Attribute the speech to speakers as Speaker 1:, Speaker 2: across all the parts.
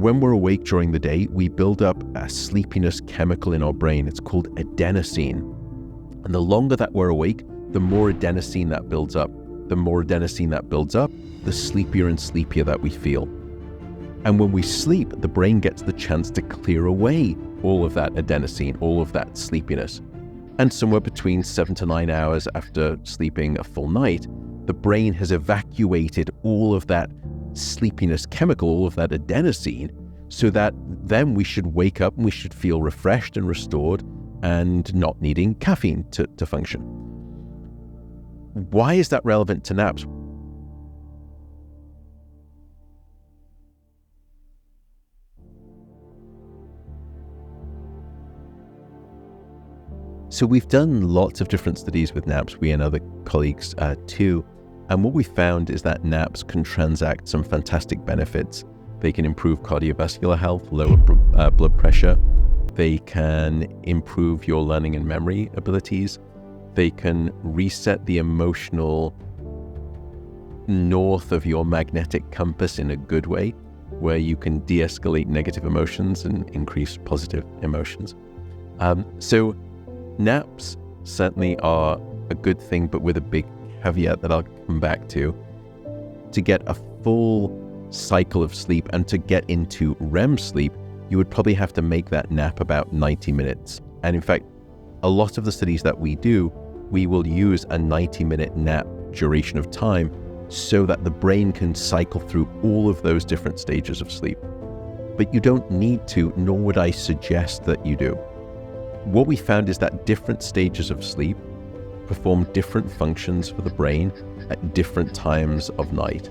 Speaker 1: when we're awake during the day, we build up a sleepiness chemical in our brain. It's called adenosine. And the longer that we're awake, the more adenosine that builds up. The more adenosine that builds up, the sleepier and sleepier that we feel. And when we sleep, the brain gets the chance to clear away all of that adenosine, all of that sleepiness. And somewhere between 7 to 9 hours after sleeping a full night, the brain has evacuated all of that sleepiness chemical, all of that adenosine, so that then we should wake up and we should feel refreshed and restored and not needing caffeine to function. Why is that relevant to naps? So we've done lots of different studies with naps, we and other colleagues too. And what we found is that naps can transact some fantastic benefits. They can improve cardiovascular health, lower blood pressure. They can improve your learning and memory abilities. They can reset the emotional north of your magnetic compass in a good way, where you can de-escalate negative emotions and increase positive emotions. So naps certainly are a good thing, but with a big caveat that I'll come back to. To get a full cycle of sleep and to get into REM sleep, you would probably have to make that nap about 90 minutes. And in fact, a lot of the studies that we do, we will use a 90-minute nap duration of time so that the brain can cycle through all of those different stages of sleep. But you don't need to, nor would I suggest that you do. What we found is that different stages of sleep perform different functions for the brain at different times of night.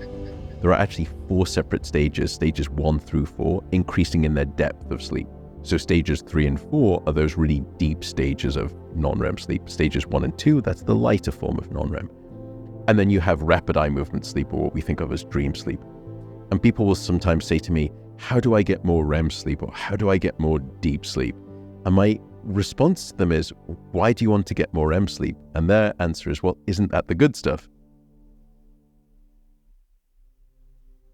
Speaker 1: There are actually 4 separate stages 1 through 4, increasing in their depth of sleep. So stages 3 and 4 are those really deep stages of non-REM sleep. Stages 1 and 2, that's the lighter form of non-REM. And then you have rapid eye movement sleep, or what we think of as dream sleep. And people will sometimes say to me, how do I get more REM sleep, or how do I get more deep sleep? And my response to them is, why do you want to get more REM sleep? And their answer is, well, isn't that the good stuff?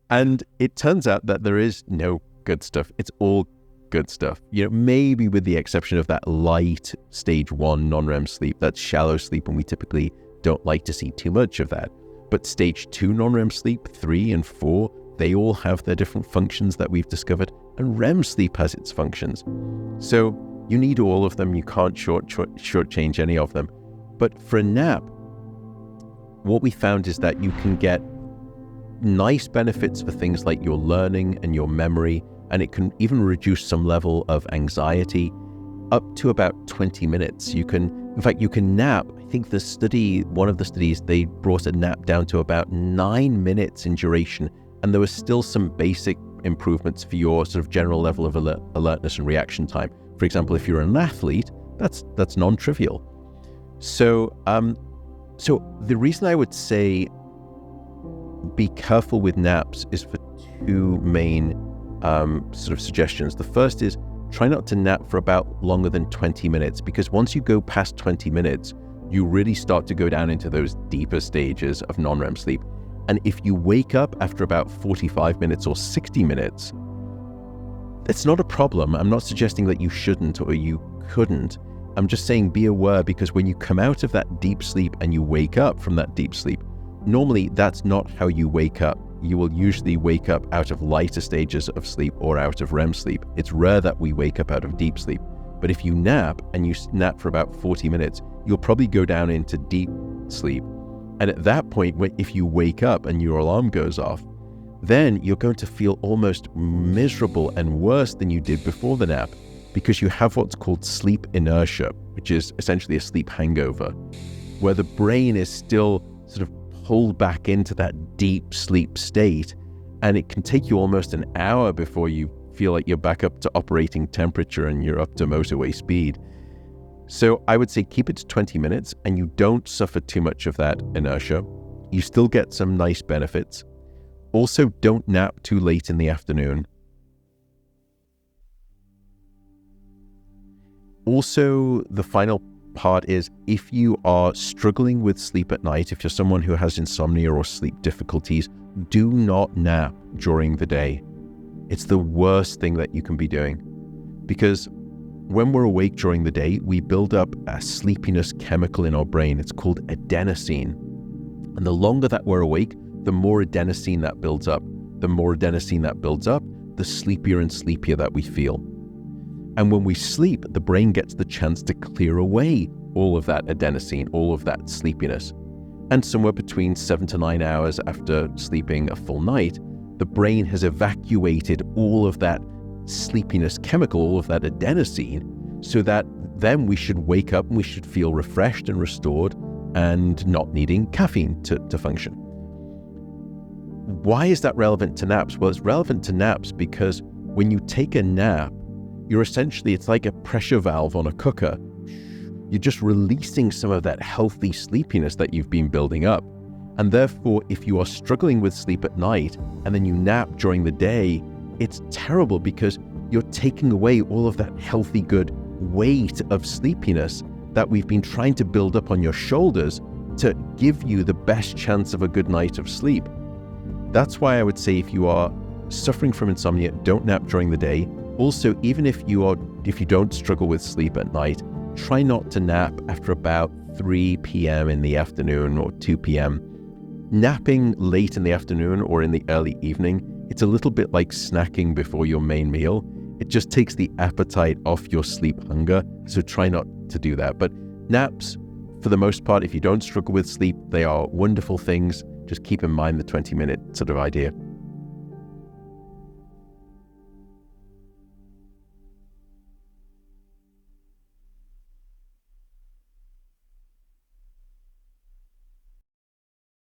Speaker 1: And it turns out that there is no good stuff. It's all good stuff. Maybe with the exception of that light stage 1 non-REM sleep, that's shallow sleep, and we typically don't like to see too much of that. But stage 2 non-REM sleep, 3 and 4, they all have their different functions that we've discovered, and REM sleep has its functions. So you need all of them. You can't shortchange any of them. But for a nap, what we found is that you can get nice benefits for things like your learning and your memory, and it can even reduce some level of anxiety up to about 20 minutes. You can nap. I think one of the studies, they brought a nap down to about 9 minutes in duration, and there was still some basic improvements for your sort of general level of alertness and reaction time. For example, if you're an athlete, that's non-trivial. So the reason I would say be careful with naps is for 2 main sort of suggestions. The first is try not to nap for about longer than 20 minutes, because once you go past 20 minutes, you really start to go down into those deeper stages of non-REM sleep. And if you wake up after about 45 minutes or 60 minutes, it's not a problem. I'm not suggesting that you shouldn't or you couldn't. I'm just saying be aware, because when you come out of that deep sleep and you wake up from that deep sleep, normally that's not how you wake up. You will usually wake up out of lighter stages of sleep or out of REM sleep. It's rare that we wake up out of deep sleep. But if you nap and you nap for about 40 minutes, you'll probably go down into deep sleep. And at that point, if you wake up and your alarm goes off, then you're going to feel almost miserable and worse than you did before the nap, because you have what's called sleep inertia, which is essentially a sleep hangover, where the brain is still sort of pulled back into that deep sleep state, and it can take you almost an hour before you feel like you're back up to operating temperature and you're up to motorway speed. So I would say keep it to 20 minutes and you don't suffer too much of that inertia. You still get some nice benefits. Also, don't nap too late in the afternoon. Also, the final part is, if you are struggling with sleep at night, if you're someone who has insomnia or sleep difficulties, do not nap during the day. It's the worst thing that you can be doing, because when we're awake during the day, we build up a sleepiness chemical in our brain. It's called adenosine. And the longer that we're awake, the more adenosine that builds up. The more adenosine that builds up, the sleepier and sleepier that we feel. And when we sleep, the brain gets the chance to clear away all of that adenosine, all of that sleepiness. And somewhere between 7 to 9 hours after sleeping a full night, the brain has evacuated all of that sleepiness chemical, all of that adenosine, so that then we should wake up and we should feel refreshed and restored and not needing caffeine to function. Why is that relevant to naps? Well, it's relevant to naps because when you take a nap, it's like a pressure valve on a cooker. You're just releasing some of that healthy sleepiness that you've been building up. And therefore, if you are struggling with sleep at night and then you nap during the day, it's terrible because you're taking away all of that healthy, good weight of sleepiness that we've been trying to build up on your shoulders to give you the best chance of a good night of sleep. That's why I would say if you are suffering from insomnia, don't nap during the day. Also, even if you don't struggle with sleep at night, try not to nap after about 3 p.m. in the afternoon or 2 p.m. Napping late in the afternoon or in the early evening, it's a little bit like snacking before your main meal. It just takes the appetite off your sleep hunger, so try not to do that. But naps, for the most part, if you don't struggle with sleep, they are wonderful things. Just keep in mind the 20-minute sort of idea.